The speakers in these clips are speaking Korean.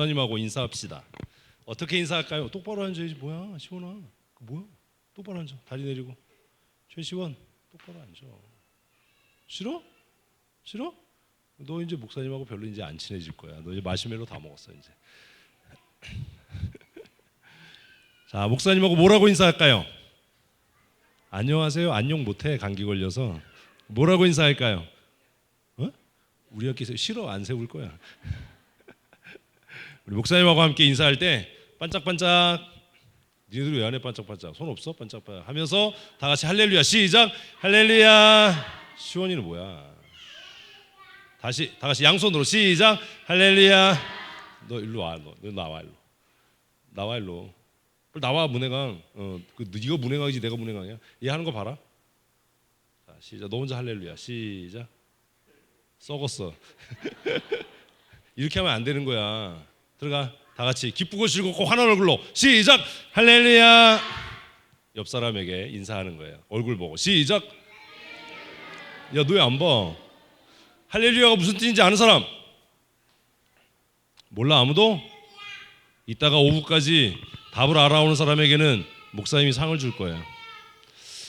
목사님하고 인사합시다. 어떻게 인사할까요? 똑바로 앉아야지. 뭐야 시원아, 뭐야? 똑바로 앉아. 다리 내리고. 최시원 똑바로 앉아. 싫어? 싫어? 너 이제 목사님하고 별로 이제 안 친해질 거야. 너 이제 마시멜로 다 먹었어 이제. 자, 목사님하고 뭐라고 인사할까요? 안녕하세요. 안녕 못해. 감기 걸려서. 뭐라고 인사할까요? 어? 우리 학교 싫어. 안 세울 거야. 우리 목사님하고 함께 인사할 때 반짝반짝. 니들 왜 안 해? 반짝반짝. 손 없어? 반짝반짝 하면서 다 같이 할렐루야. 시작. 할렐루야. 시원이는 뭐야? 다시 다 같이 양손으로 시작. 할렐루야. 너 일로 와. 너 나와 일로. 나와 일로. 나와 문해강. 네가 문해강이지 내가 문해강이야. 얘 하는 거 봐라. 자, 시작. 너 혼자 할렐루야. 시작. 썩었어. 이렇게 하면 안 되는 거야. 들어가. 다 같이 기쁘고 즐겁고 환한 얼굴로 시작. 할렐루야. 옆 사람에게 인사하는 거예요. 얼굴 보고 시작. 야, 너 왜 안 봐? 할렐루야가 무슨 뜻인지 아는 사람? 몰라 아무도? 이따가 오후까지 답을 알아오는 사람에게는 목사님이 상을 줄 거예요.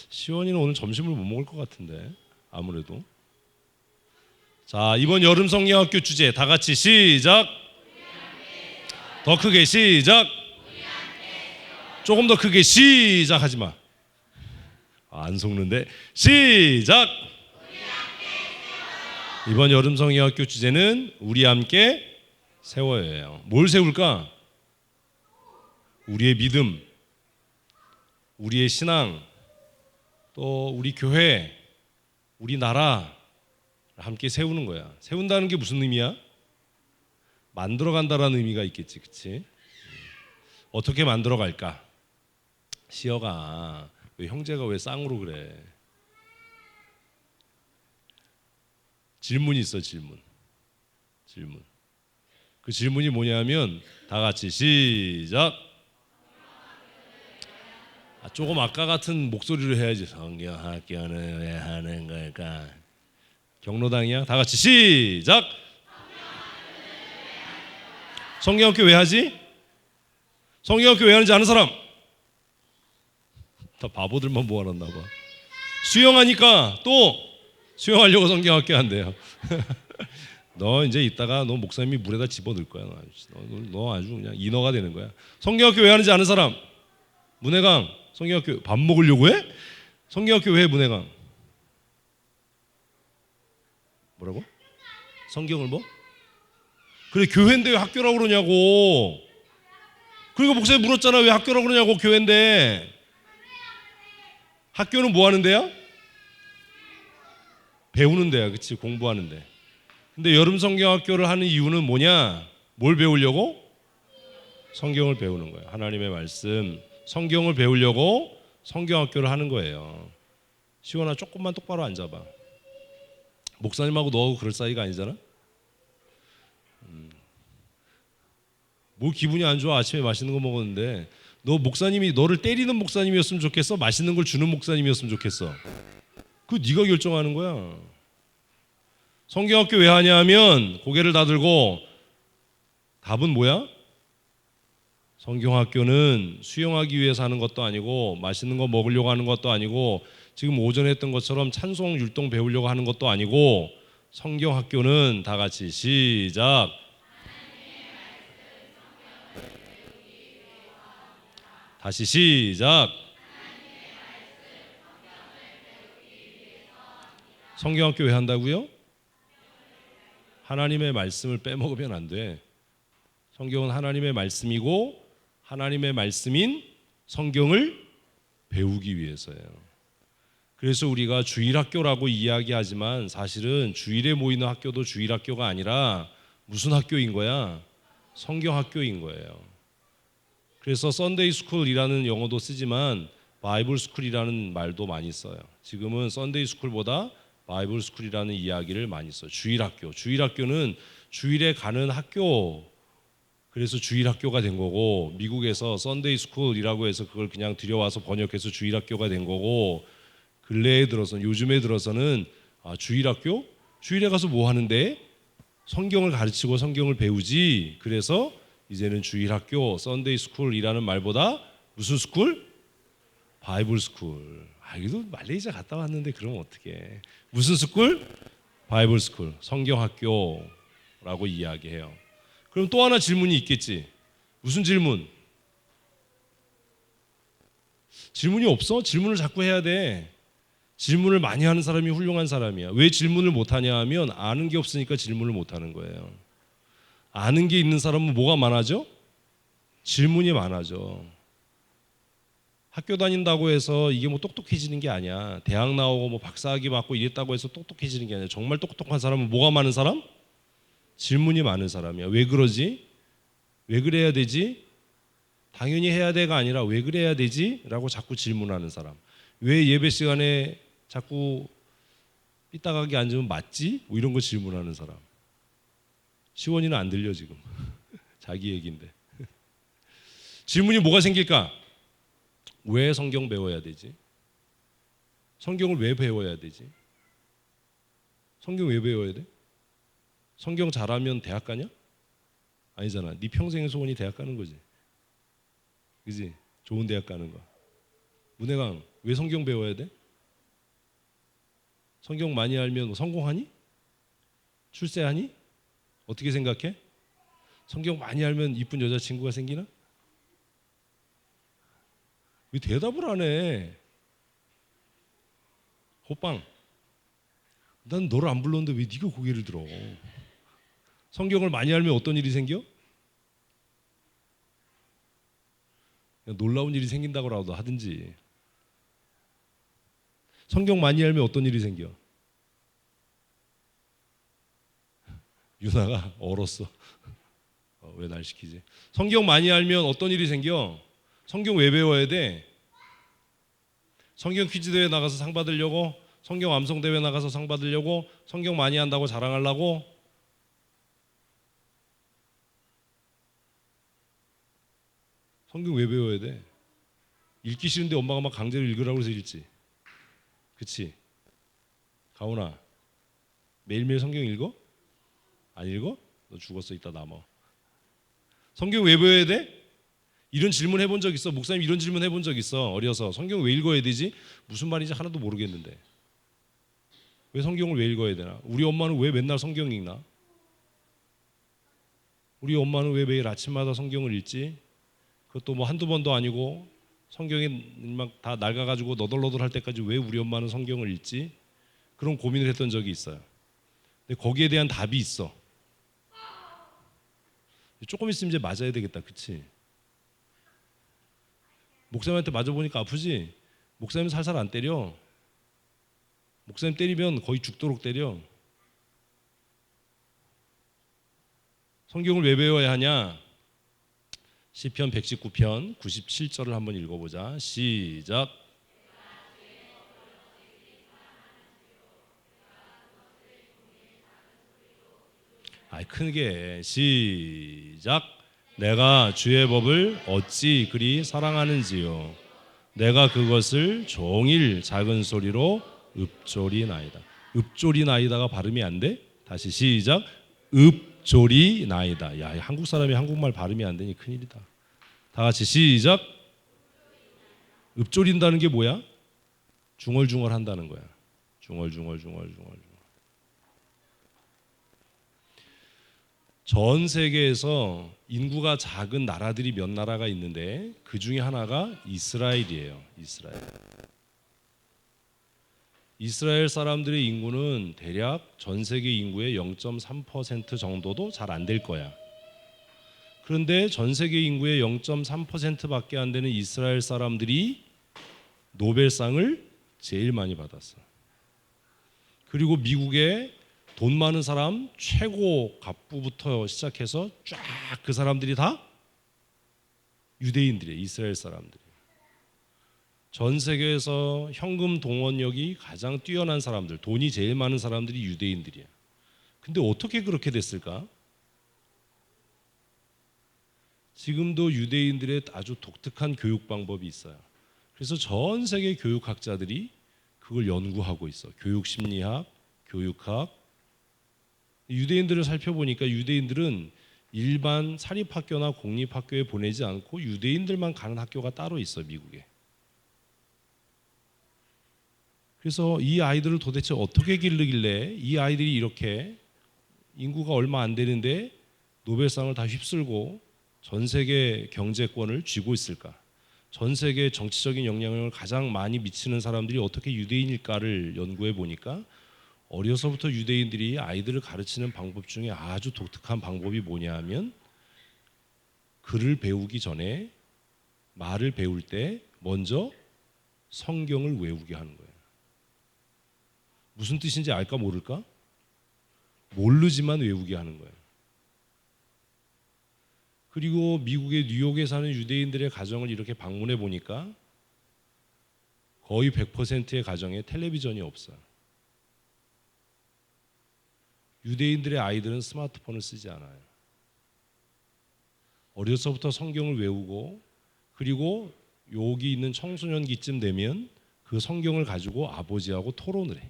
시원이는 오늘 점심을 못 먹을 것 같은데 아무래도. 자, 이번 여름 성경학교 주제 다 같이 시작. 더 크게 시작. 조금 더 크게 시작하지 마. 안 속는데 시작. 이번 여름 성경학교 주제는 우리 함께 세워요예요. 뭘 세울까? 우리의 믿음, 우리의 신앙, 또 우리 교회, 우리 나라 함께 세우는 거야. 세운다는 게 무슨 의미야? 만들어간다라는 의미가 있겠지, 그렇지? 어떻게 만들어갈까? 시어가 왜 형제가 왜 쌍으로 그래? 질문이 있어. 질문. 그 질문이 뭐냐면 다 같이 시작. 조금 아까 같은 목소리로 해야지. 성경학교는 왜 하는 걸까? 경로당이야? 다 같이 시작. 성경학교 왜 하지? 성경학교 왜 하는지 아는 사람? 다 바보들만 모아놨나 봐. 수영하니까 또 수영하려고 성경학교 한대요. 너 이제 이따가 너 목사님이 물에다 집어넣을 거야. 너 아주 그냥 인어가 되는 거야. 성경학교 왜 하는지 아는 사람? 문해강 성경학교 밥 먹으려고 해? 성경학교 왜 해? 문해강 뭐라고? 성경을 뭐? 그래 교회인데 왜 학교라고 그러냐고. 그리고 목사님 물었잖아. 왜 학교라고 그러냐고. 교회인데. 학교는 뭐 하는 데야? 배우는 데야. 그치? 공부하는 데. 근데 여름 성경학교를 하는 이유는 뭐냐? 뭘 배우려고? 성경을 배우는 거예요. 하나님의 말씀 성경을 배우려고 성경학교를 하는 거예요. 시원아 조금만 똑바로 앉아봐. 목사님하고 너하고 그럴 사이가 아니잖아. 뭐 기분이 안 좋아. 아침에 맛있는 거 먹었는데 너 목사님이 너를 때리는 목사님이었으면 좋겠어? 맛있는 걸 주는 목사님이었으면 좋겠어? 그거 네가 결정하는 거야. 성경학교 왜 하냐 하면 고개를 다 들고 답은 뭐야? 성경학교는 수영하기 위해서 하는 것도 아니고 맛있는 거 먹으려고 하는 것도 아니고 지금 오전에 했던 것처럼 찬송 율동 배우려고 하는 것도 아니고 성경학교는 다 같이 시작. 다시 시작. 성경학교 왜 한다고요? 하나님의 말씀을 빼먹으면 안 돼. 성경은 하나님의 말씀이고 하나님의 말씀인 성경을 배우기 위해서예요. 그래서 우리가 주일학교라고 이야기하지만 사실은 주일에 모이는 학교도 주일학교가 아니라 무슨 학교인 거야? 성경학교인 거예요. 그래서 썬데이 스쿨이라는 용어도 쓰지만 바이블 스쿨이라는 말도 많이 써요. 지금은 썬데이 스쿨보다 바이블 스쿨이라는 이야기를 많이 써요. 주일학교. 주일학교는 주일에 가는 학교. 그래서 주일학교가 된 거고 미국에서 썬데이 스쿨이라고 해서 그걸 그냥 들여와서 번역해서 주일학교가 된 거고 근래에 들어서 요즘에 들어서는 주일학교? 주일에 가서 뭐 하는데? 성경을 가르치고 성경을 배우지. 그래서 이제는 주일학교, 썬데이 스쿨이라는 말보다 무슨 스쿨? 바이블 스쿨. 이거 말레이시아 갔다 왔는데 그러면 어떡해. 무슨 스쿨? 바이블 스쿨, 성경학교라고 이야기해요. 그럼 또 하나 질문이 있겠지. 무슨 질문? 질문이 없어? 질문을 자꾸 해야 돼. 질문을 많이 하는 사람이 훌륭한 사람이야. 왜 질문을 못하냐 하면 아는 게 없으니까 질문을 못하는 거예요. 아는 게 있는 사람은 뭐가 많아져? 질문이 많아져. 학교 다닌다고 해서 이게 뭐 똑똑해지는 게 아니야. 대학 나오고 뭐 박사학위 받고 이랬다고 해서 똑똑해지는 게 아니야. 정말 똑똑한 사람은 뭐가 많은 사람? 질문이 많은 사람이야. 왜 그러지? 왜 그래야 되지? 당연히 해야 돼가 아니라 왜 그래야 되지? 라고 자꾸 질문하는 사람. 왜 예배 시간에 자꾸 삐딱하게 앉으면 맞지? 뭐 이런 거 질문하는 사람. 시원이는 안 들려 지금. 자기 얘기인데. 질문이 뭐가 생길까? 왜 성경 배워야 되지? 성경을 왜 배워야 되지? 성경 왜 배워야 돼? 성경 잘하면 대학 가냐? 아니잖아. 네 평생의 소원이 대학 가는 거지. 그지? 좋은 대학 가는 거. 문혜강, 왜 성경 배워야 돼? 성경 많이 알면 뭐 성공하니? 출세하니? 어떻게 생각해? 성경 많이 알면 이쁜 여자친구가 생기나? 왜 대답을 안 해? 호빵, 난 너를 안 불렀는데 왜 네가 고개를 들어? 성경을 많이 알면 어떤 일이 생겨? 그냥 놀라운 일이 생긴다고라도 하든지. 성경 많이 알면 어떤 일이 생겨? 유나가 얼었어. 왜 날 시키지? 성경 많이 알면 어떤 일이 생겨? 성경 왜 배워야 돼? 성경 퀴즈 대회 나가서 상 받으려고? 성경 암송 대회 나가서 상 받으려고? 성경 많이 한다고 자랑하려고? 성경 왜 배워야 돼? 읽기 싫은데 엄마가 막 강제로 읽으라고 해서 읽지. 그치? 가훈아, 매일매일 성경 읽어? 안 읽어? 너 죽었어. 이따 남아. 성경 왜 배워야 돼? 이런 질문 해본 적 있어? 목사님 이런 질문 해본 적 있어? 어려서. 성경 왜 읽어야 되지? 무슨 말인지 하나도 모르겠는데. 왜 성경을 왜 읽어야 되나? 우리 엄마는 왜 맨날 성경 읽나? 우리 엄마는 왜 매일 아침마다 성경을 읽지? 그것도 뭐 한두 번도 아니고 성경에 막 다 낡아가지고 너덜너덜할 때까지 왜 우리 엄마는 성경을 읽지? 그런 고민을 했던 적이 있어요. 근데 거기에 대한 답이 있어. 조금 있으면 이제 맞아야 되겠다. 그치? 목사님한테 맞아보니까 아프지? 목사님 살살 안 때려. 목사님 때리면 거의 죽도록 때려. 성경을 왜 배워야 하냐? 시편 119편 97절을 한번 읽어보자. 시작. 크게 시작. 내가 주의 법을 어찌 그리 사랑하는지요. 내가 그것을 종일 작은 소리로 읊조리나이다. 읊조리나이다가 발음이 안 돼? 다시 시작. 읊조리나이다. 야, 한국 사람이 한국말 발음이 안 되니 큰일이다. 다 같이 시작. 읊조린다는 게 뭐야? 중얼중얼 한다는 거야. 중얼중얼. 전 세계에서 인구가 작은 나라들이 몇 나라가 있는데 그 중에 하나가 이스라엘이에요. 이스라엘 사람들의 인구는 대략 전 세계 인구의 0.3% 정도도 잘 안 될 거야. 그런데 전 세계 인구의 0.3%밖에 안 되는 이스라엘 사람들이 노벨상을 제일 많이 받았어. 그리고 미국의 돈 많은 사람 최고 갑부부터 시작해서 쫙 그 사람들이 다 유대인들이에요. 이스라엘 사람들이. 전 세계에서 현금 동원력이 가장 뛰어난 사람들, 돈이 제일 많은 사람들이 유대인들이야. 근데 어떻게 그렇게 됐을까? 지금도 유대인들의 아주 독특한 교육 방법이 있어요. 그래서 전 세계 교육학자들이 그걸 연구하고 있어. 교육 심리학, 교육학. 유대인들을 살펴보니까 유대인들은 일반 사립학교나 공립학교에 보내지 않고 유대인들만 가는 학교가 따로 있어, 미국에. 그래서 이 아이들을 도대체 어떻게 기르길래 이 아이들이 이렇게 인구가 얼마 안 되는데 노벨상을 다 휩쓸고 전 세계 경제권을 쥐고 있을까? 전 세계 정치적인 영향력을 가장 많이 미치는 사람들이 어떻게 유대인일까를 연구해 보니까 어려서부터 유대인들이 아이들을 가르치는 방법 중에 아주 독특한 방법이 뭐냐 하면 글을 배우기 전에 말을 배울 때 먼저 성경을 외우게 하는 거예요. 무슨 뜻인지 알까 모를까? 모르지만 외우게 하는 거예요. 그리고 미국의 뉴욕에 사는 유대인들의 가정을 이렇게 방문해 보니까 거의 100%의 가정에 텔레비전이 없어요. 유대인들의 아이들은 스마트폰을 쓰지 않아요. 어려서부터 성경을 외우고 그리고 여기 있는 청소년기쯤 되면 그 성경을 가지고 아버지하고 토론을 해.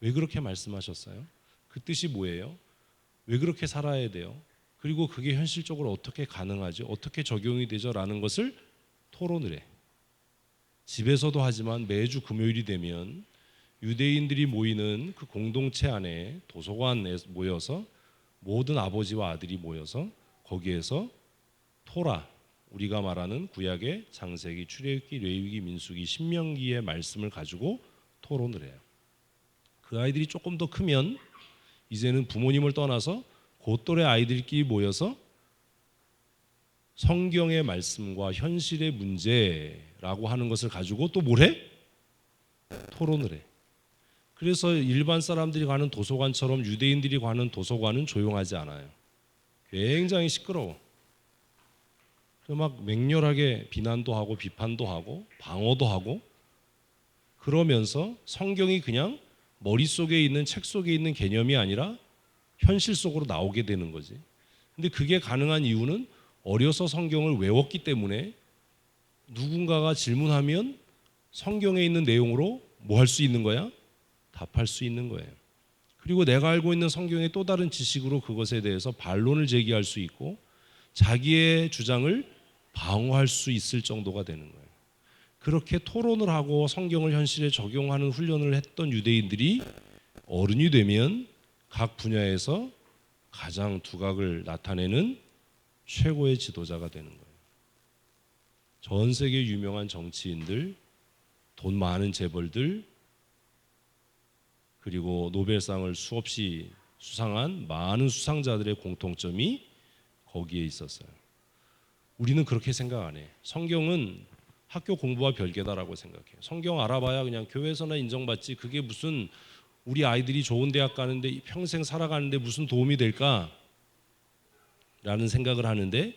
왜 그렇게 말씀하셨어요? 그 뜻이 뭐예요? 왜 그렇게 살아야 돼요? 그리고 그게 현실적으로 어떻게 가능하죠? 어떻게 적용이 되죠? 라는 것을 토론을 해. 집에서도 하지만 매주 금요일이 되면 유대인들이 모이는 그 공동체 안에 도서관에 모여서 모든 아버지와 아들이 모여서 거기에서 토라, 우리가 말하는 구약의 창세기, 출애굽기, 레위기, 민수기, 신명기의 말씀을 가지고 토론을 해요. 그 아이들이 조금 더 크면 이제는 부모님을 떠나서 곧또래 아이들끼리 모여서 성경의 말씀과 현실의 문제라고 하는 것을 가지고 또 뭘 해? 토론을 해. 그래서 일반 사람들이 가는 도서관처럼 유대인들이 가는 도서관은 조용하지 않아요. 굉장히 시끄러워. 막 맹렬하게 비난도 하고 비판도 하고 방어도 하고 그러면서 성경이 그냥 머릿속에 있는 책 속에 있는 개념이 아니라 현실 속으로 나오게 되는 거지. 근데 그게 가능한 이유는 어려서 성경을 외웠기 때문에 누군가가 질문하면 성경에 있는 내용으로 뭐 할 수 있는 거야? 답할 수 있는 거예요. 그리고 내가 알고 있는 성경의 또 다른 지식으로 그것에 대해서 반론을 제기할 수 있고 자기의 주장을 방어할 수 있을 정도가 되는 거예요. 그렇게 토론을 하고 성경을 현실에 적용하는 훈련을 했던 유대인들이 어른이 되면 각 분야에서 가장 두각을 나타내는 최고의 지도자가 되는 거예요. 전 세계 유명한 정치인들, 돈 많은 재벌들, 그리고 노벨상을 수없이 수상한 많은 수상자들의 공통점이 거기에 있었어요. 우리는 그렇게 생각 안 해. 성경은 학교 공부와 별개다라고 생각해요. 성경 알아봐야 그냥 교회에서나 인정받지 그게 무슨 우리 아이들이 좋은 대학 가는데 평생 살아가는데 무슨 도움이 될까? 라는 생각을 하는데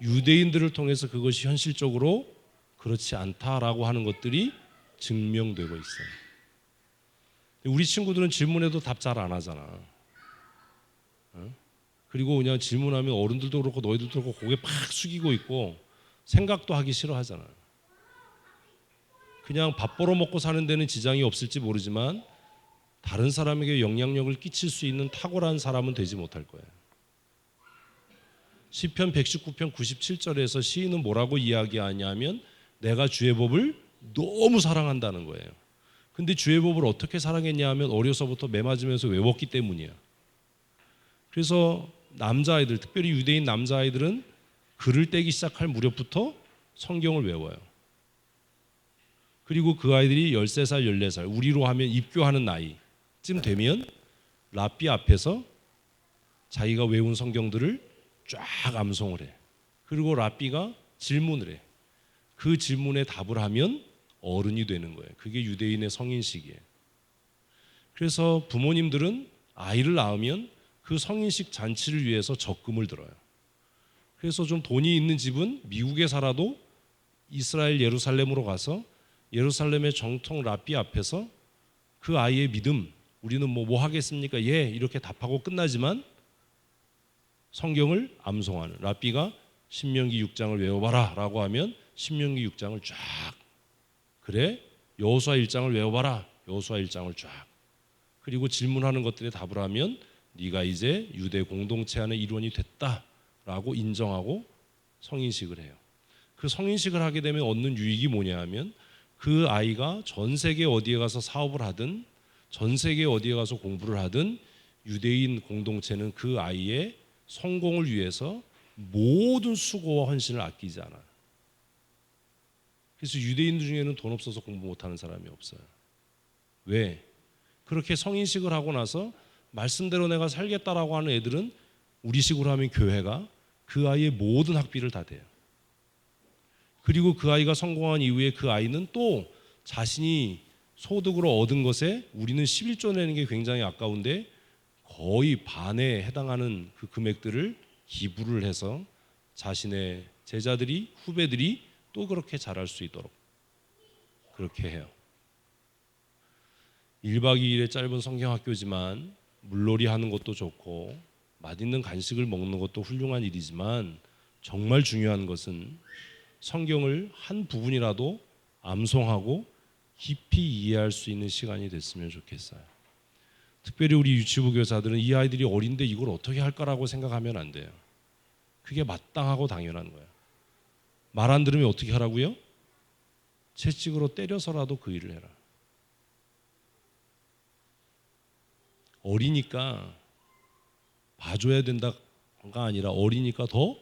유대인들을 통해서 그것이 현실적으로 그렇지 않다라고 하는 것들이 증명되고 있어요. 우리 친구들은 질문해도 답 잘 안 하잖아. 그리고 그냥 질문하면 어른들도 그렇고 너희들도 그렇고 고개 팍 숙이고 있고 생각도 하기 싫어하잖아. 그냥 밥 벌어 먹고 사는 데는 지장이 없을지 모르지만 다른 사람에게 영향력을 끼칠 수 있는 탁월한 사람은 되지 못할 거예요. 시편 119편 97절에서 시인은 뭐라고 이야기하냐면 내가 주의 법을 너무 사랑한다는 거예요. 근데 주의 법을 어떻게 사랑했냐 하면 어려서부터 매 맞으면서 외웠기 때문이야. 그래서 남자아이들, 특별히 유대인 남자아이들은 글을 떼기 시작할 무렵부터 성경을 외워요. 그리고 그 아이들이 13살, 14살, 우리로 하면 입교하는 나이쯤 되면 랍비 앞에서 자기가 외운 성경들을 쫙 암송을 해. 그리고 랍비가 질문을 해. 그 질문에 답을 하면 어른이 되는 거예요. 그게 유대인의 성인식이에요. 그래서 부모님들은 아이를 낳으면 그 성인식 잔치를 위해서 적금을 들어요. 그래서 좀 돈이 있는 집은 미국에 살아도 이스라엘 예루살렘으로 가서 예루살렘의 정통 랍비 앞에서 그 아이의 믿음, 우리는 뭐 하겠습니까? 예, 이렇게 답하고 끝나지만 성경을 암송하는 랍비가 신명기 6장을 외워봐라 라고 하면 신명기 6장을 쫙, 그래 여호수아 1장을 외워봐라 여호수아 1장을 쫙, 그리고 질문하는 것들에 답을 하면 네가 이제 유대 공동체 안의 일원이 됐다라고 인정하고 성인식을 해요. 그 성인식을 하게 되면 얻는 유익이 뭐냐 하면 그 아이가 전 세계 어디에 가서 사업을 하든 전 세계 어디에 가서 공부를 하든 유대인 공동체는 그 아이의 성공을 위해서 모든 수고와 헌신을 아끼지 않아요. 그래서 유대인들 중에는 돈 없어서 공부 못하는 사람이 없어요. 왜? 그렇게 성인식을 하고 나서 말씀대로 내가 살겠다라고 하는 애들은 우리식으로 하면 교회가 그 아이의 모든 학비를 다 대요. 그리고 그 아이가 성공한 이후에 그 아이는 또 자신이 소득으로 얻은 것에 우리는 11조 내는 게 굉장히 아까운데 거의 반에 해당하는 그 금액들을 기부를 해서 자신의 제자들이 후배들이 또 그렇게 잘할 수 있도록 그렇게 해요. 1박 2일의 짧은 성경학교지만 물놀이 하는 것도 좋고 맛있는 간식을 먹는 것도 훌륭한 일이지만 정말 중요한 것은 성경을 한 부분이라도 암송하고 깊이 이해할 수 있는 시간이 됐으면 좋겠어요. 특별히 우리 유치부 교사들은 이 아이들이 어린데 이걸 어떻게 할까라고 생각하면 안 돼요. 그게 마땅하고 당연한 거예요. 말 안 들으면 어떻게 하라고요? 채찍으로 때려서라도 그 일을 해라. 어리니까 봐줘야 된다가 아니라 어리니까 더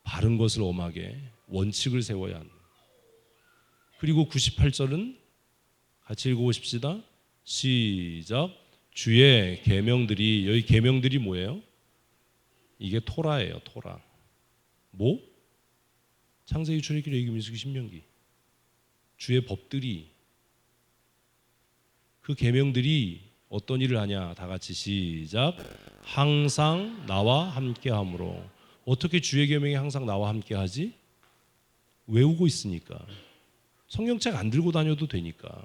바른 것을 엄하게 원칙을 세워야 한다. 그리고 98절은 같이 읽어보십시다. 시작. 주의 계명들이, 여기 계명들이 뭐예요? 이게 토라예요. 토라. 뭐? 창세기, 출애굽기, 레위기, 민수기, 신명기. 주의 법들이, 그 계명들이 어떤 일을 하냐? 다 같이 시작. 항상 나와 함께함으로. 어떻게 주의 계명이 항상 나와 함께하지? 외우고 있으니까. 성경책 안 들고 다녀도 되니까.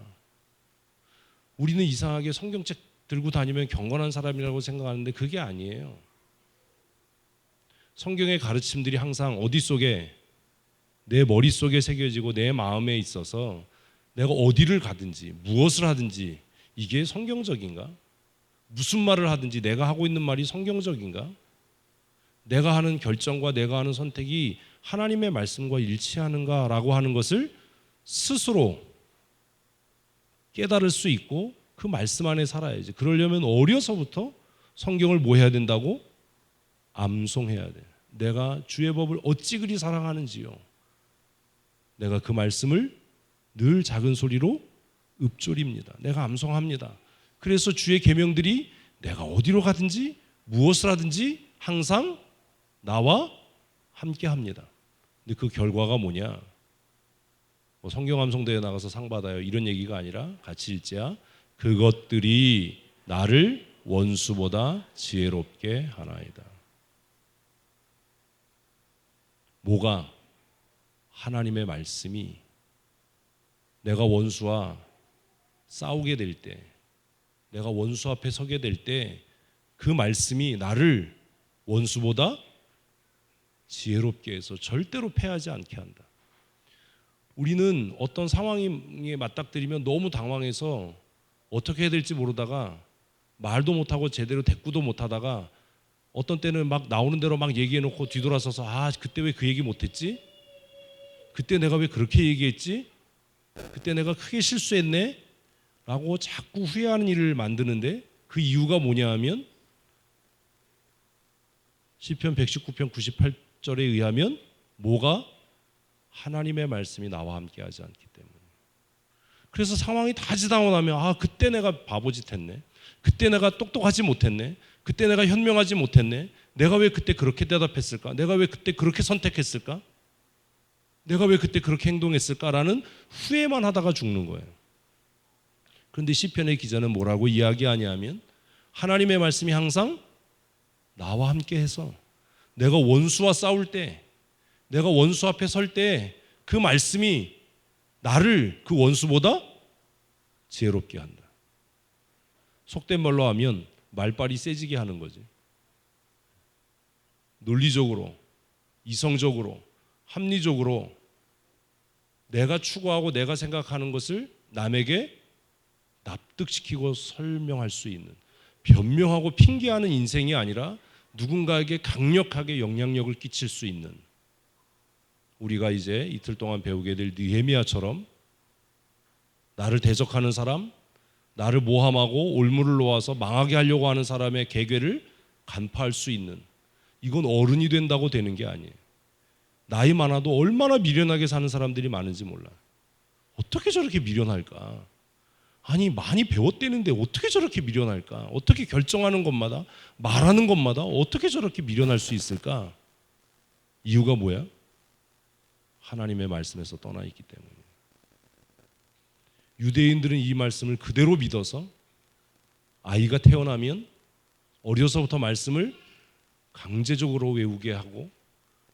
우리는 이상하게 성경책 들고 다니면 경건한 사람이라고 생각하는데 그게 아니에요. 성경의 가르침들이 항상 어디 속에, 내 머릿속에 새겨지고 내 마음에 있어서 내가 어디를 가든지 무엇을 하든지 이게 성경적인가? 무슨 말을 하든지 내가 하고 있는 말이 성경적인가? 내가 하는 결정과 내가 하는 선택이 하나님의 말씀과 일치하는가라고 하는 것을 스스로 깨달을 수 있고 그 말씀 안에 살아야지. 그러려면 어려서부터 성경을 뭐 해야 된다고? 암송해야 돼. 내가 주의 법을 어찌 그리 사랑하는지요. 내가 그 말씀을 늘 작은 소리로 읊조립니다. 내가 암송합니다. 그래서 주의 계명들이 내가 어디로 가든지 무엇을 하든지 항상 나와 함께 합니다. 근데 그 결과가 뭐냐? 뭐 성경 암송대회 나가서 상 받아요 이런 얘기가 아니라 같이 읽자. 그것들이 나를 원수보다 지혜롭게 하나이다. 뭐가? 하나님의 말씀이 내가 원수와 싸우게 될 때, 내가 원수 앞에 서게 될 때 그 말씀이 나를 원수보다 지혜롭게 해서 절대로 패하지 않게 한다. 우리는 어떤 상황에 맞닥뜨리면 너무 당황해서 어떻게 해야 될지 모르다가 말도 못하고 제대로 대꾸도 못하다가 어떤 때는 막 나오는 대로 막 얘기해놓고 뒤돌아서서 그때 왜 그 얘기 못했지? 그때 내가 왜 그렇게 얘기했지? 그때 내가 크게 실수했네? 라고 자꾸 후회하는 일을 만드는데 그 이유가 뭐냐 하면 시편 119편 98절에 의하면 뭐가? 하나님의 말씀이 나와 함께 하지 않기 때문에. 그래서 상황이 다 지나고 나면 그때 내가 바보짓 했네. 그때 내가 똑똑하지 못했네. 그때 내가 현명하지 못했네. 내가 왜 그때 그렇게 대답했을까? 내가 왜 그때 그렇게 선택했을까? 내가 왜 그때 그렇게 행동했을까라는 후회만 하다가 죽는 거예요. 그런데 시편의 기자는 뭐라고 이야기하냐면 하나님의 말씀이 항상 나와 함께 해서 내가 원수와 싸울 때, 내가 원수 앞에 설 때 그 말씀이 나를 그 원수보다 지혜롭게 한다. 속된 말로 하면 말빨이 세지게 하는 거지. 논리적으로, 이성적으로, 합리적으로 내가 추구하고 내가 생각하는 것을 남에게 납득시키고 설명할 수 있는, 변명하고 핑계하는 인생이 아니라 누군가에게 강력하게 영향력을 끼칠 수 있는, 우리가 이제 이틀 동안 배우게 될 느헤미야처럼 나를 대적하는 사람, 나를 모함하고 올무를 놓아서 망하게 하려고 하는 사람의 계궤를 간파할 수 있는, 이건 어른이 된다고 되는 게 아니에요. 나이 많아도 얼마나 미련하게 사는 사람들이 많은지 몰라. 어떻게 저렇게 미련할까? 아니 많이 배웠대는데 어떻게 저렇게 미련할까? 어떻게 결정하는 것마다, 말하는 것마다 어떻게 저렇게 미련할 수 있을까? 이유가 뭐야? 하나님의 말씀에서 떠나 있기 때문에. 유대인들은 이 말씀을 그대로 믿어서 아이가 태어나면 어려서부터 말씀을 강제적으로 외우게 하고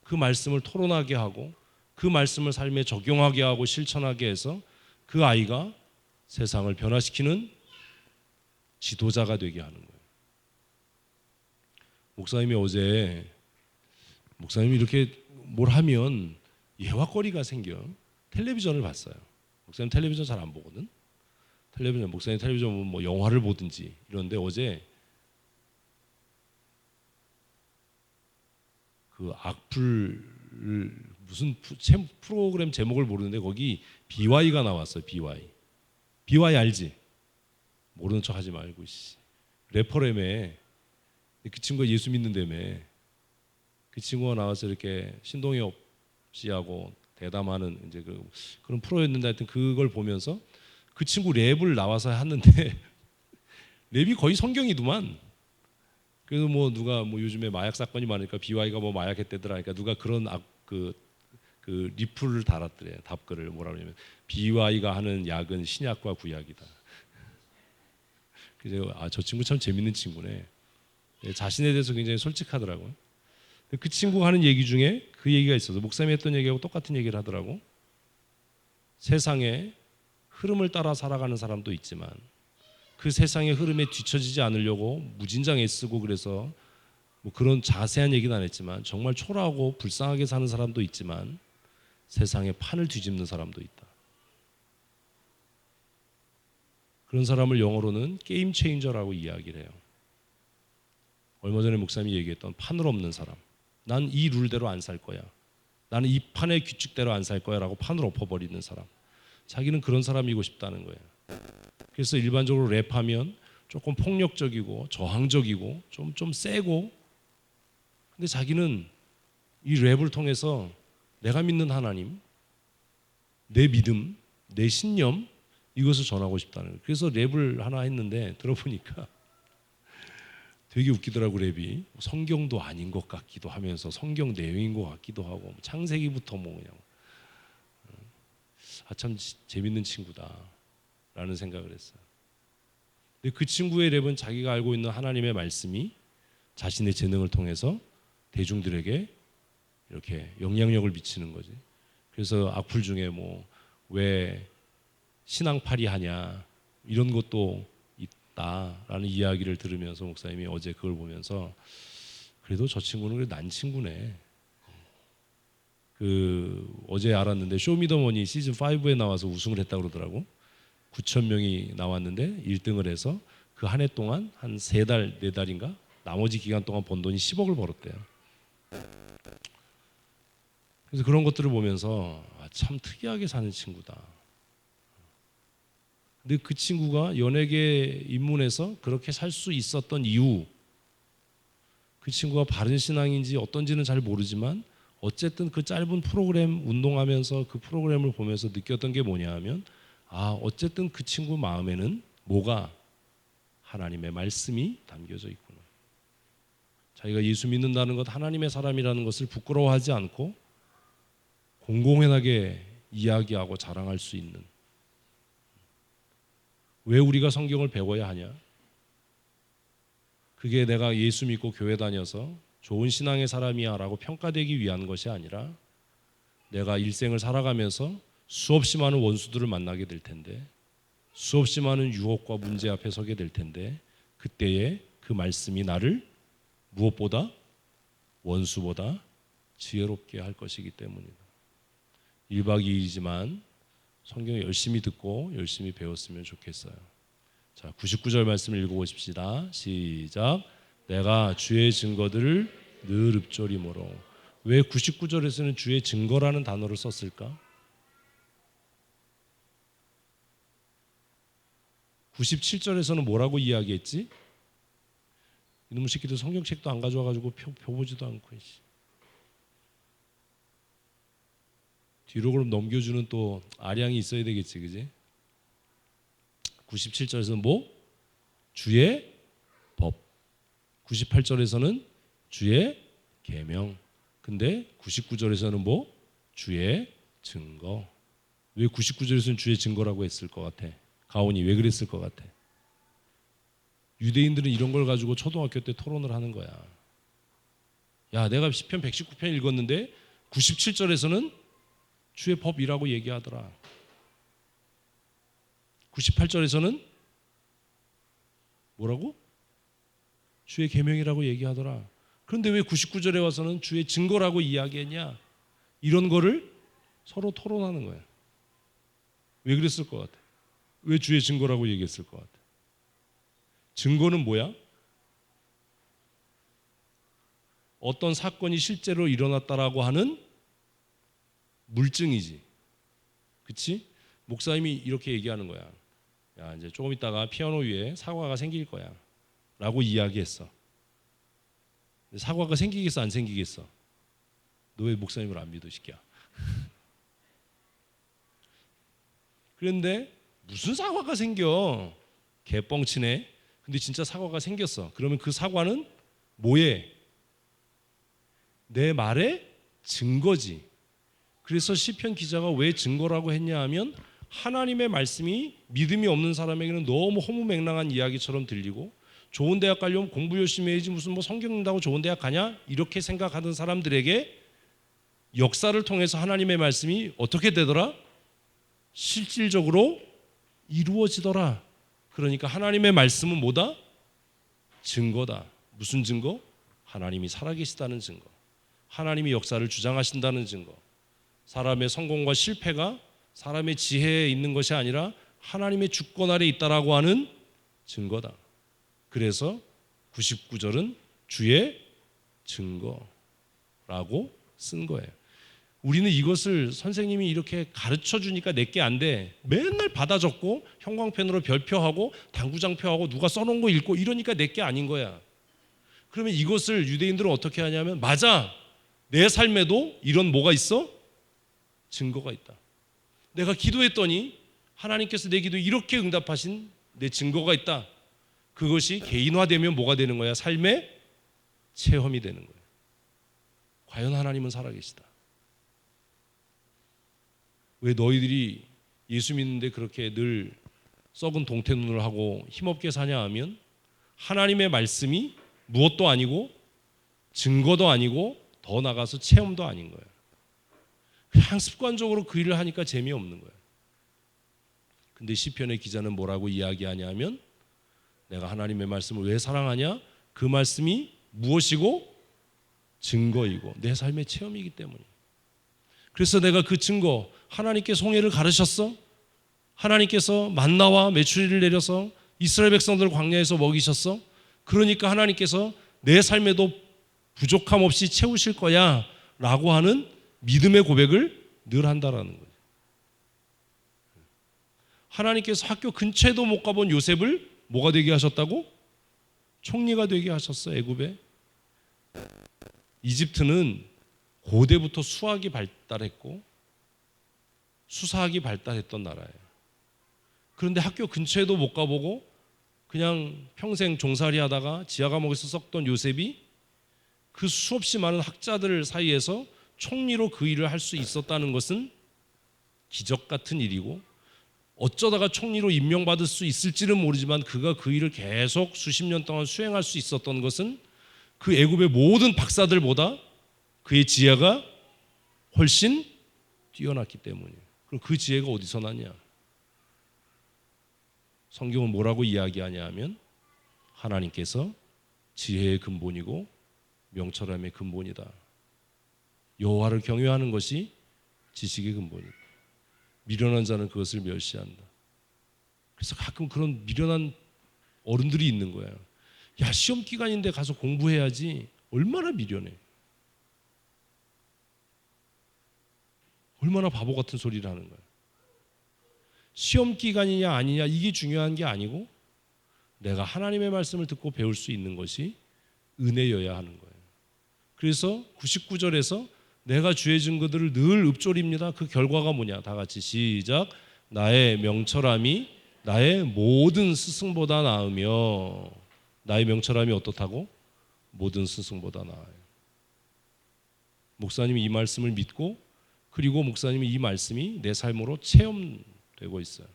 그 말씀을 토론하게 하고 그 말씀을 삶에 적용하게 하고 실천하게 해서 그 아이가 세상을 변화시키는 지도자가 되게 하는 거예요. 목사님이 어제, 목사님이 이렇게 뭘 하면 예화거리가 생겨. 텔레비전을 봤어요. 목사님 텔레비전 잘 안 보거든. 목사님 텔레비전 보면 뭐 영화를 보든지 이런데 어제 그 악플 무슨 프로그램 제목을 모르는데 거기 BY가 나왔어요. BY 알지? 모르는 척 하지 말고 래퍼라며. 그 친구가 예수 믿는다며. 그 친구가 나와서 이렇게 신동엽 씨하고 대담하는 이제 그런 프로였는데 하여튼 그걸 보면서 그 친구 랩을 나와서 했는데 랩이 거의 성경이더만. 그래서 뭐 누가 뭐 요즘에 마약 사건이 많으니까 BY가 뭐 마약했대더라 하니까 누가 그런 그 리플을 달았더래. 답글을 뭐라 그러냐면 BY가 하는 약은 신약과 구약이다. 그래서 저 친구 참 재밌는 친구네. 자신에 대해서 굉장히 솔직하더라고요. 그 친구가 하는 얘기 중에 그 얘기가 있어서 목사님이 했던 얘기하고 똑같은 얘기를 하더라고. 세상에 흐름을 따라 살아가는 사람도 있지만 그 세상의 흐름에 뒤처지지 않으려고 무진장 애쓰고 그래서 뭐 그런 자세한 얘기는 안 했지만 정말 초라하고 불쌍하게 사는 사람도 있지만 세상에 판을 뒤집는 사람도 있다. 그런 사람을 영어로는 게임 체인저라고 이야기를 해요. 얼마 전에 목사님이 얘기했던 판을 없는 사람. 난 이 룰대로 안 살 거야. 나는 이 판의 규칙대로 안 살 거야 라고 판을 엎어버리는 사람. 자기는 그런 사람이고 싶다는 거예요. 그래서 일반적으로 랩하면 조금 폭력적이고 저항적이고 좀 세고, 근데 자기는 이 랩을 통해서 내가 믿는 하나님, 내 믿음, 내 신념, 이것을 전하고 싶다는 거예요. 그래서 랩을 하나 했는데 들어보니까 되게 웃기더라고. 랩이 성경도 아닌 것 같기도 하면서 성경 내용인 것 같기도 하고 창세기부터 뭐 그냥 참 재밌는 친구다라는 생각을 했어요. 근데 그 친구의 랩은 자기가 알고 있는 하나님의 말씀이 자신의 재능을 통해서 대중들에게 이렇게 영향력을 미치는 거지. 그래서 악플 중에 뭐 왜 신앙팔이 하냐 이런 것도 있다라는 이야기를 들으면서 목사님이 어제 그걸 보면서 그래도 저 친구는 그래도 난 친구네. 어제 알았는데 쇼미더머니 시즌 5에 나와서 우승을 했다고 그러더라고. 9천 명이 나왔는데 1등을 해서 그 한 해 동안 한 3달, 4달인가 나머지 기간 동안 번 돈이 10억을 벌었대요. 그래서 그런 것들을 보면서 참 특이하게 사는 친구다. 근데 그 친구가 연예계 입문해서 그렇게 살 수 있었던 이유, 그 친구가 바른 신앙인지 어떤지는 잘 모르지만 어쨌든 그 짧은 프로그램 운동하면서 그 프로그램을 보면서 느꼈던 게 뭐냐 하면 어쨌든 그 친구 마음에는 뭐가 하나님의 말씀이 담겨져 있구나. 자기가 예수 믿는다는 것, 하나님의 사람이라는 것을 부끄러워하지 않고 공공연하게 이야기하고 자랑할 수 있는. 왜 우리가 성경을 배워야 하냐? 그게 내가 예수 믿고 교회 다녀서 좋은 신앙의 사람이야 라고 평가되기 위한 것이 아니라 내가 일생을 살아가면서 수없이 많은 원수들을 만나게 될 텐데, 수없이 많은 유혹과 문제 앞에 서게 될 텐데, 그때에 그 말씀이 나를 무엇보다 원수보다 지혜롭게 할 것이기 때문이다. 1박 2일이지만 성경 열심히 듣고 열심히 배웠으면 좋겠어요. 자, 99절 말씀을 읽어보십시다. 시작. 내가 주의 증거들을 늘 읊조리므로. 왜 99절에서는 주의 증거라는 단어를 썼을까? 97절에서는 뭐라고 이야기했지? 이놈의 새끼들 성경책도 안 가져와가지고 펴보지도 않고. 뒤로 그럼 넘겨주는 또 아량이 있어야 되겠지, 그지? 97절에서는 뭐? 주의 법. 98절에서는 주의 계명. 근데 99절에서는 뭐? 주의 증거. 왜 99절에서는 주의 증거라고 했을 것 같아? 가온이 왜 그랬을 것 같아? 유대인들은 이런 걸 가지고 초등학교 때 토론을 하는 거야. 야, 내가 시편 119편 읽었는데 97절에서는 주의 법이라고 얘기하더라. 98절에서는 뭐라고? 주의 계명이라고 얘기하더라. 그런데 왜 99절에 와서는 주의 증거라고 이야기했냐? 이런 거를 서로 토론하는 거야. 왜 그랬을 것 같아? 왜 주의 증거라고 얘기했을 것 같아? 증거는 뭐야? 어떤 사건이 실제로 일어났다라고 하는 물증이지. 그치? 목사님이 이렇게 얘기하는 거야. 야, 이제 조금 있다가 피아노 위에 사과가 생길 거야 라고 이야기했어. 사과가 생기겠어 안 생기겠어? 너 왜 목사님을 안 믿어, 새끼야? 그런데 무슨 사과가 생겨? 개뻥치네. 근데 진짜 사과가 생겼어. 그러면 그 사과는 뭐에? 내 말의 증거지. 그래서 시편 기자가 왜 증거라고 했냐 하면 하나님의 말씀이 믿음이 없는 사람에게는 너무 허무맹랑한 이야기처럼 들리고, 좋은 대학 가려면 공부 열심히 해야지 무슨 뭐 성경 읽는다고 좋은 대학 가냐? 이렇게 생각하던 사람들에게 역사를 통해서 하나님의 말씀이 어떻게 되더라? 실질적으로 이루어지더라. 그러니까 하나님의 말씀은 뭐다? 증거다. 무슨 증거? 하나님이 살아계시다는 증거. 하나님이 역사를 주장하신다는 증거. 사람의 성공과 실패가 사람의 지혜에 있는 것이 아니라 하나님의 주권 아래 있다라고 하는 증거다. 그래서 99절은 주의 증거라고 쓴 거예요. 우리는 이것을 선생님이 이렇게 가르쳐 주니까 내게 안 돼. 맨날 받아 적고 형광펜으로 별표하고 당구장표하고 누가 써놓은 거 읽고 이러니까 내게 아닌 거야. 그러면 이것을 유대인들은 어떻게 하냐면, 맞아, 내 삶에도 이런 뭐가 있어? 증거가 있다. 내가 기도했더니 하나님께서 내 기도에 이렇게 응답하신 내 증거가 있다. 그것이 개인화되면 뭐가 되는 거야? 삶의 체험이 되는 거야. 과연 하나님은 살아계시다. 왜 너희들이 예수 믿는데 그렇게 늘 썩은 동태눈을 하고 힘없게 사냐 하면, 하나님의 말씀이 무엇도 아니고 증거도 아니고 더 나가서 체험도 아닌 거예요. 그냥 습관적으로 그 일을 하니까 재미없는 거예요. 근데 시편의 기자는 뭐라고 이야기하냐면, 내가 하나님의 말씀을 왜 사랑하냐? 그 말씀이 무엇이고? 증거이고 내 삶의 체험이기 때문이에요. 그래서 내가 그 증거, 하나님께서 홍해를 가르셨어? 하나님께서 만나와 메추리를 내려서 이스라엘 백성들을 광야에서 먹이셨어? 그러니까 하나님께서 내 삶에도 부족함 없이 채우실 거야 라고 하는 믿음의 고백을 늘 한다라는 거예요. 하나님께서 학교 근처에도 못 가본 요셉을 뭐가 되게 하셨다고? 총리가 되게 하셨어. 애굽에. 이집트는 고대부터 수학이 발달했고 수사학이 발달했던 나라예요. 그런데 학교 근처에도 못 가보고 그냥 평생 종살이 하다가 지하 감옥에서 썩던 요셉이 그 수없이 많은 학자들 사이에서 총리로 그 일을 할 수 있었다는 것은 기적 같은 일이고, 어쩌다가 총리로 임명받을 수 있을지는 모르지만 그가 그 일을 계속 수십 년 동안 수행할 수 있었던 것은 그 애굽의 모든 박사들보다 그의 지혜가 훨씬 뛰어났기 때문이에요. 그럼 그 지혜가 어디서 났냐? 성경은 뭐라고 이야기하냐 하면, 하나님께서 지혜의 근본이고 명철함의 근본이다. 여호와를 경외하는 것이 지식의 근본이다. 미련한 자는 그것을 멸시한다. 그래서 가끔 그런 미련한 어른들이 있는 거야. 야, 시험 기간인데 가서 공부해야지. 얼마나 미련해. 얼마나 바보 같은 소리를 하는 거야. 시험 기간이냐 아니냐 이게 중요한 게 아니고 내가 하나님의 말씀을 듣고 배울 수 있는 것이 은혜여야 하는 거예요. 그래서 99절에서 내가 주의 증거들을 늘 읊조립니다. 그 결과가 뭐냐? 다 같이 시작. 나의 명철함이 나의 모든 스승보다 나으며, 나의 명철함이 어떻다고? 모든 스승보다 나아요. 목사님이 이 말씀을 믿고, 그리고 목사님이 이 말씀이 내 삶으로 체험되고 있어요.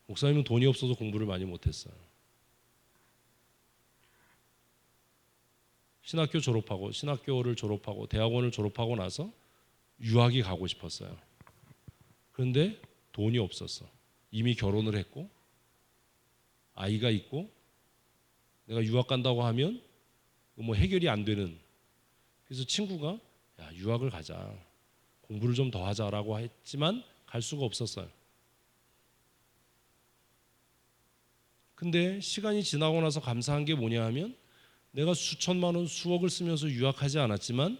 목사님은 돈이 없어서 공부를 많이 못했어요. 신학교를 졸업하고 대학원을 졸업하고 나서 유학이 가고 싶었어요. 그런데 돈이 없었어. 이미 결혼을 했고 아이가 있고 내가 유학 간다고 하면 뭐 해결이 안 되는. 그래서 친구가 야, 유학을 가자. 공부를 좀 더 하자라고 했지만 갈 수가 없었어요. 근데 시간이 지나고 나서 감사한 게 뭐냐 하면 내가 수천만 원, 수억을 쓰면서 유학하지 않았지만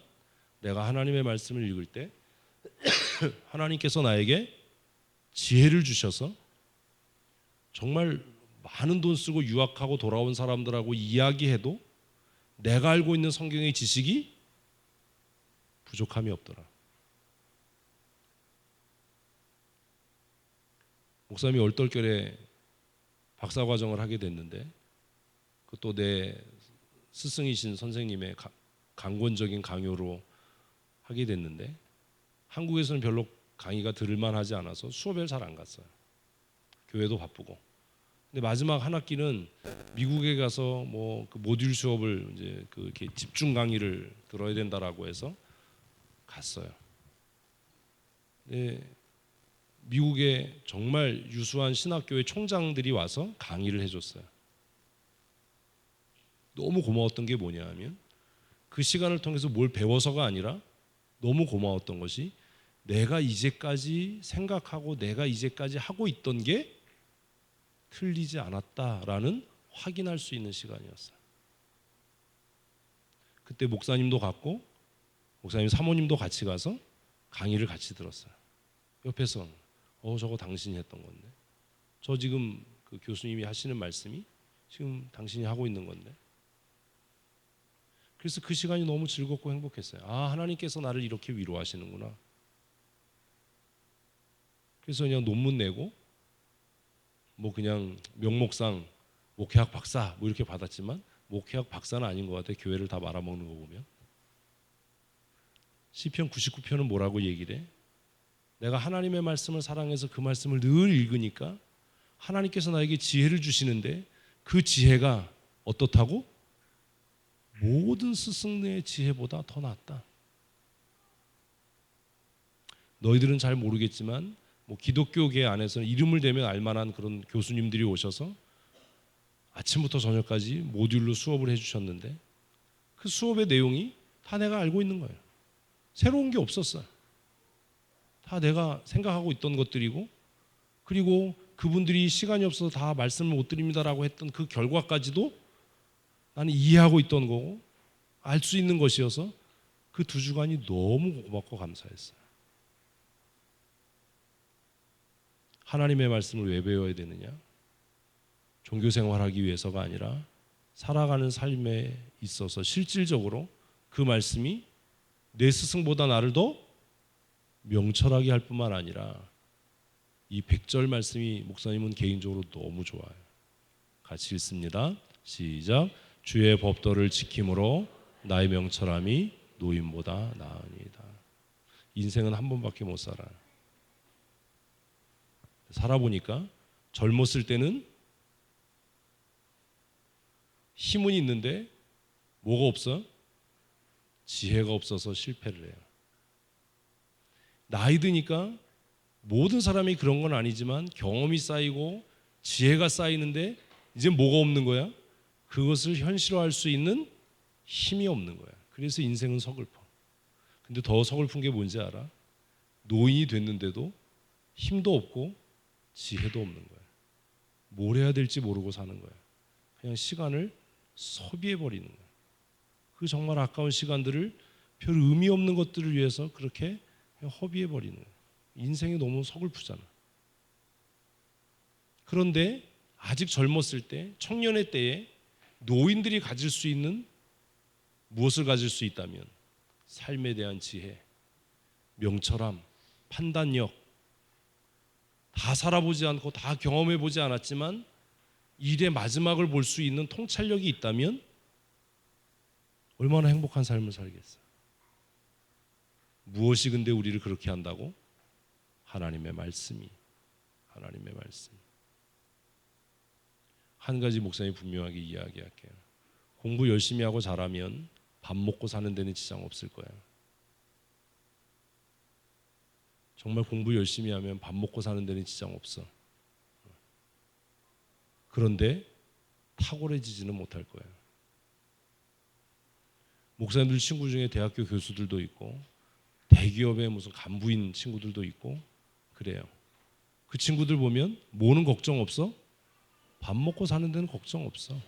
내가 하나님의 말씀을 읽을 때 하나님께서 나에게 지혜를 주셔서 정말 많은 돈 쓰고 유학하고 돌아온 사람들하고 이야기해도 내가 알고 있는 성경의 지식이 부족함이 없더라. 목사님이 얼떨결에 박사과정을 하게 됐는데 그것도 내 스승이신 선생님의 강권적인 강요로 하게 됐는데 한국에서는 별로 강의가 들을만 하지 않아서 수업에 잘 안 갔어요. 교회도 바쁘고. 근데 마지막 한 학기는 미국에 가서 뭐 그 모듈 수업을 이제 그 이렇게 집중 강의를 들어야 된다라고 해서 갔어요. 네, 미국의 정말 유수한 신학교의 총장들이 와서 강의를 해줬어요. 너무 고마웠던 게 뭐냐 하면 그 시간을 통해서 뭘 배워서가 아니라 너무 고마웠던 것이 내가 이제까지 생각하고 내가 이제까지 하고 있던 게 틀리지 않았다라는 확인할 수 있는 시간이었어요. 그때 목사님도 갔고 목사님 사모님도 같이 가서 강의를 같이 들었어요. 옆에서 저거 당신이 했던 건데 저 지금 그 교수님이 하시는 말씀이 지금 당신이 하고 있는 건데. 그래서 그 시간이 너무 즐겁고 행복했어요. 아, 하나님께서 나를 이렇게 위로하시는구나. 그래서 그냥 논문 내고 뭐 그냥 명목상 목회학 박사 뭐 이렇게 받았지만 목회학 박사는 아닌 것 같아. 교회를 다 말아먹는 거 보면. 시편 99편은 뭐라고 얘기를 해? 내가 하나님의 말씀을 사랑해서 그 말씀을 늘 읽으니까 하나님께서 나에게 지혜를 주시는데 그 지혜가 어떻다고? 모든 스승의 지혜보다 더 낫다. 너희들은 잘 모르겠지만 뭐 기독교계 안에서는 이름을 대면 알만한 그런 교수님들이 오셔서 아침부터 저녁까지 모듈로 수업을 해주셨는데 그 수업의 내용이 다 내가 알고 있는 거예요. 새로운 게 없었어요. 다 내가 생각하고 있던 것들이고 그리고 그분들이 시간이 없어서 다 말씀을 못 드립니다라고 했던 그 결과까지도 나는 이해하고 있던 거고 알 수 있는 것이어서 그 2주간이 너무 고맙고 감사했어요. 하나님의 말씀을 왜 배워야 되느냐? 종교 생활하기 위해서가 아니라 살아가는 삶에 있어서 실질적으로 그 말씀이 내 스승보다 나를 더 명철하게 할 뿐만 아니라 이 100절 말씀이 목사님은 개인적으로 너무 좋아요. 같이 읽습니다. 시작. 주의 법도를 지킴으로 나의 명철함이 노인보다 나으니이다. 인생은 한 번밖에 못 살아요. 살아보니까 젊었을 때는 힘은 있는데 뭐가 없어? 지혜가 없어서 실패를 해요. 나이 드니까 모든 사람이 그런 건 아니지만 경험이 쌓이고 지혜가 쌓이는데 이제 뭐가 없는 거야? 그것을 현실화할 수 있는 힘이 없는 거야. 그래서 인생은 서글퍼. 근데 더 서글픈 게 뭔지 알아? 노인이 됐는데도 힘도 없고 지혜도 없는 거야. 뭘 해야 될지 모르고 사는 거야. 그냥 시간을 소비해 버리는 거야. 그 정말 아까운 시간들을 별 의미 없는 것들을 위해서 그렇게 그냥 허비해 버리는 거야. 인생이 너무 서글프잖아. 그런데 아직 젊었을 때, 청년의 때에 노인들이 가질 수 있는 무엇을 가질 수 있다면 삶에 대한 지혜, 명철함, 판단력, 다 살아보지 않고 다 경험해보지 않았지만 일의 마지막을 볼 수 있는 통찰력이 있다면 얼마나 행복한 삶을 살겠어. 무엇이 근데 우리를 그렇게 한다고? 하나님의 말씀이. 하나님의 말씀. 한 가지 목사님이 분명하게 이야기할게요. 공부 열심히 하고 잘하면 밥 먹고 사는 데는 지장 없을 거야. 정말 공부 열심히 하면 밥 먹고 사는 데는 지장 없어. 그런데 탁월해지지는 못할 거야. 목사님들 친구 중에 대학교 교수들도 있고 대기업의 무슨 간부인 친구들도 있고 그래요. 그 친구들 보면 뭐는 걱정 없어? 밥 먹고 사는 데는 걱정 없어.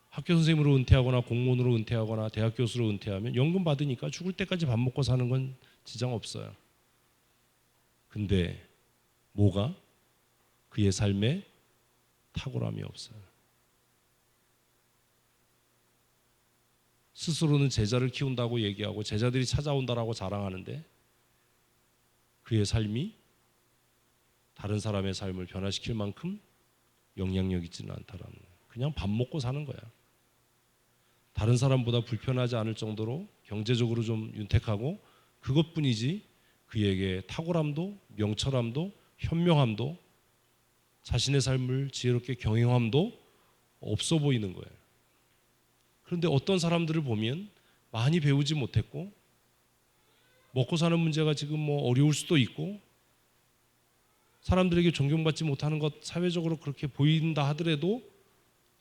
학교 선생님으로 은퇴하거나 공무원으로 은퇴하거나 대학 교수로 은퇴하면 연금 받으니까 죽을 때까지 밥 먹고 사는 건 지장 없어요. 근데 뭐가? 그의 삶에 탁월함이 없어요. 스스로는 제자를 키운다고 얘기하고 제자들이 찾아온다라고 자랑하는데 그의 삶이 다른 사람의 삶을 변화시킬 만큼 영향력 있지는 않다라는 거예요. 그냥 밥 먹고 사는 거야. 다른 사람보다 불편하지 않을 정도로 경제적으로 좀 윤택하고 그것뿐이지 그에게 탁월함도 명철함도 현명함도 자신의 삶을 지혜롭게 경영함도 없어 보이는 거예요. 그런데 어떤 사람들을 보면 많이 배우지 못했고 먹고 사는 문제가 지금 뭐 어려울 수도 있고 사람들에게 존경받지 못하는 것 사회적으로 그렇게 보인다 하더라도